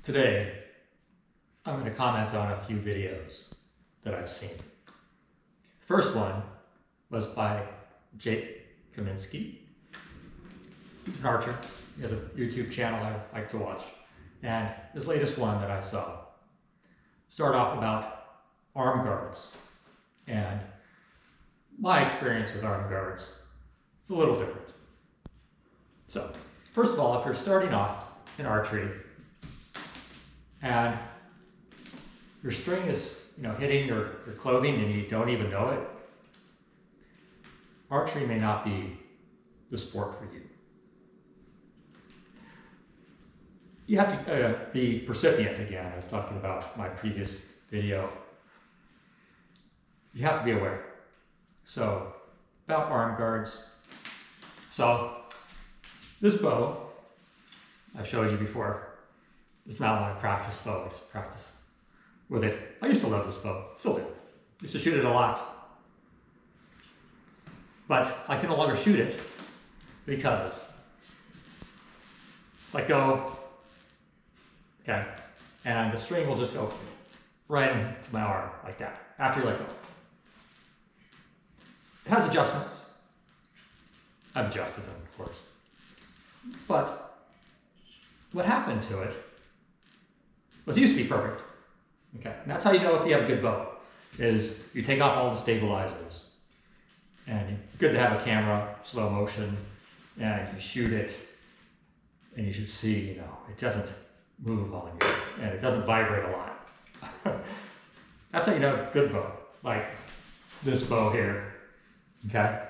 Today, I'm going to comment on a few videos that I've seen. The first one was by Jake Kaminsky. He's an archer. He has a YouTube channel I like to watch. And his latest one that I saw started off about arm guards. And my experience with arm guards is a little different. So, first of all, if you're starting off in archery and your string is hitting your clothing and you don't even know it, archery may not be the sport for you. You have to be percipient again. I was talking about my previous video. You have to be aware. So, about arm guards. So, this bow, I've showed you before. It's not my practice bow, it's practice with it. I used to love this bow, still do. Used to shoot it a lot. But I can no longer shoot it because I go, okay, and the string will just go right into my arm like that, after you let go. It has adjustments. I've adjusted them, of course. But what happened to it was it used to be perfect. Okay, and that's how you know if you have a good bow, is you take off all the stabilizers. And it's good to have a camera, slow motion, and you shoot it, and you should see, it doesn't move on you, and it doesn't vibrate a lot. That's how you know a good bow, like this bow here, okay?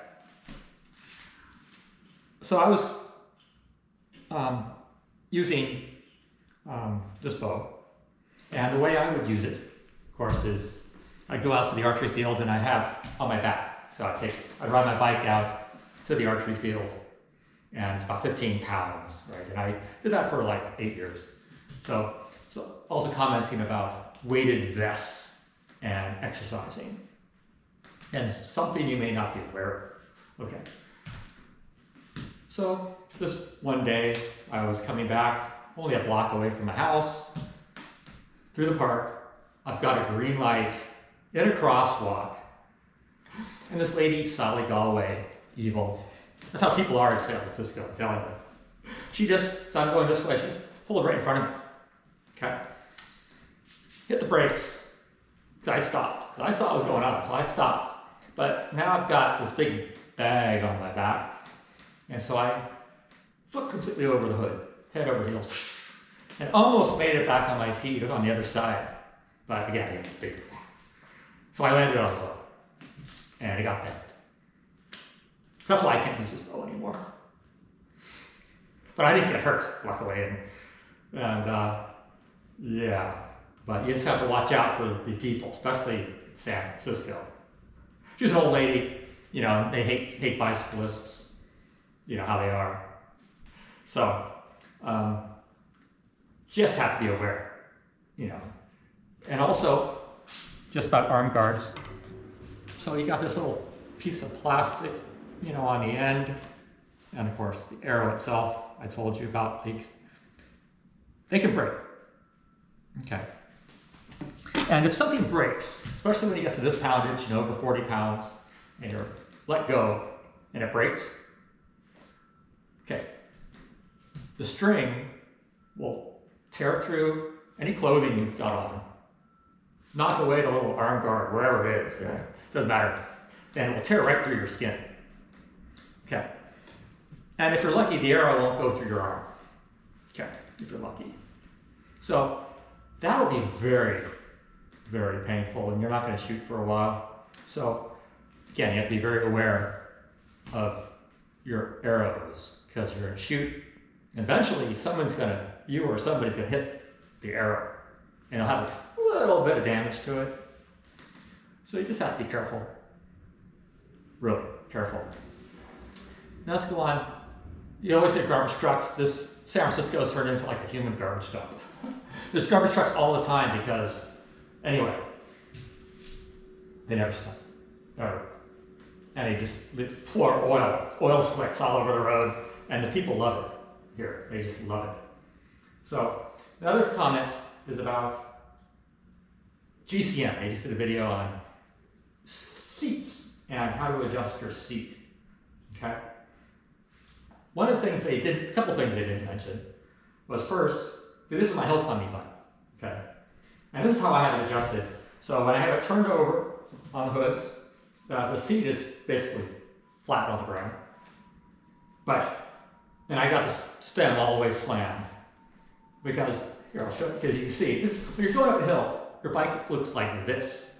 So I was using this bow, and the way I would use it, of course, is I go out to the archery field and I have on my back. So I ride my bike out to the archery field, and it's about 15 pounds, right? And I did that for like 8 years. So also commenting about weighted vests and exercising, and something you may not be aware of. Okay. So this one day I was coming back, only a block away from my house, through the park. I've got a green light in a crosswalk. And this lady, solid Galway, evil. That's how people are in San Francisco, I'm telling you. So I'm going this way, she just pulled right in front of me. Okay? Hit the brakes. So I stopped. So I saw what was going on, so I stopped. But now I've got this big bag on my back. And so I flipped completely over the hood, head over heels, and almost made it back on my feet on the other side. But again, it's big. So I landed on the bow. And it got bent. That's why I can't use this bow anymore. But I didn't get hurt, luckily. And yeah. But you just have to watch out for the people, especially in San Francisco. She's an old lady, they hate bicyclists, how they are. So, just have to be aware, And also, just about arm guards. So you got this little piece of plastic, on the end. And of course, the arrow itself, I told you about, they can break. Okay. And if something breaks, especially when you get to this poundage, over 40 pounds, and you're let go, and it breaks, okay, the string will tear through any clothing you've got on, knock away the little arm guard, wherever it is, doesn't matter, and it will tear right through your skin. Okay. And if you're lucky, the arrow won't go through your arm. Okay, if you're lucky. So that'll be very, very painful, and you're not going to shoot for a while. So again, you have to be very aware of your arrows, because you're going to shoot. Eventually, you or somebody's going to hit the arrow, and it'll have a little bit of damage to it. So you just have to be careful. Really careful. Now let's go on. You always say garbage trucks. This San Francisco has turned into like a human garbage dump. There's garbage trucks all the time because, anyway, they never stop. And they just pour oil slicks all over the road, and the people love it here. They just love it. So the other comment is about GCM. They just did a video on seats and how to adjust your seat. Okay. One of the things they did, a couple things they didn't mention, was first, this is my hill climbing bike. Okay. And this is how I have it adjusted. So when I have it turned over on the hoods, the seat is basically flat on the ground. And I got the stem all the way slammed. Because, here, I'll show you, because you can see, this, when you're going up a hill, your bike looks like this,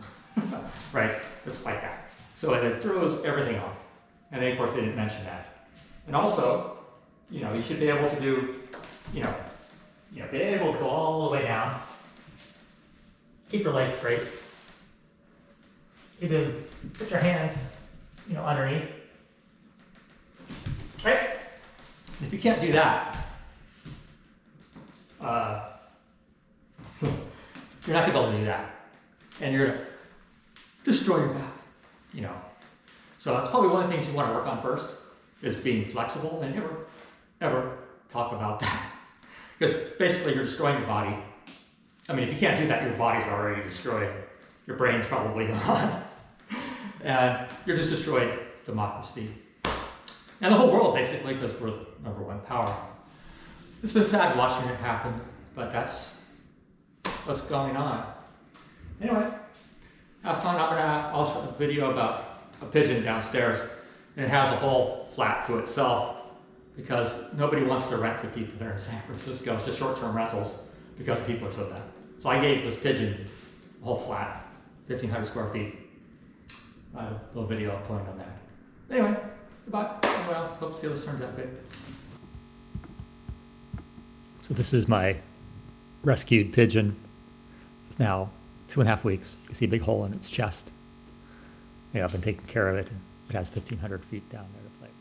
right? It's like that. So it throws everything off. And then, of course, they didn't mention that. And also, you should be able to do, be able to go all the way down. Keep your legs straight. Even put your hands, underneath. Right? If you can't do that, you're not going to be able to do that. And you're going to destroy your back, So that's probably one of the things you want to work on first, is being flexible, and never, ever talk about that. Because basically you're destroying your body. I mean, if you can't do that, your body's already destroyed. Your brain's probably gone. And you're just destroying democracy. And the whole world, basically, because we're the #1 power. It's been sad watching it happen, but that's what's going on. Anyway, have fun. I'll show a video about a pigeon downstairs, and it has a whole flat to itself because nobody wants to rent to people there in San Francisco. It's just short-term rentals because the people are so bad. So I gave this pigeon a whole flat, 1,500 square feet. I have a little video pulling on that. Anyway, goodbye. Well, hope to see how this turns out good. So this is my rescued pigeon. It's now 2.5 weeks. You can see a big hole in its chest. I've been taking care of it. It has 1,500 feet down there to play.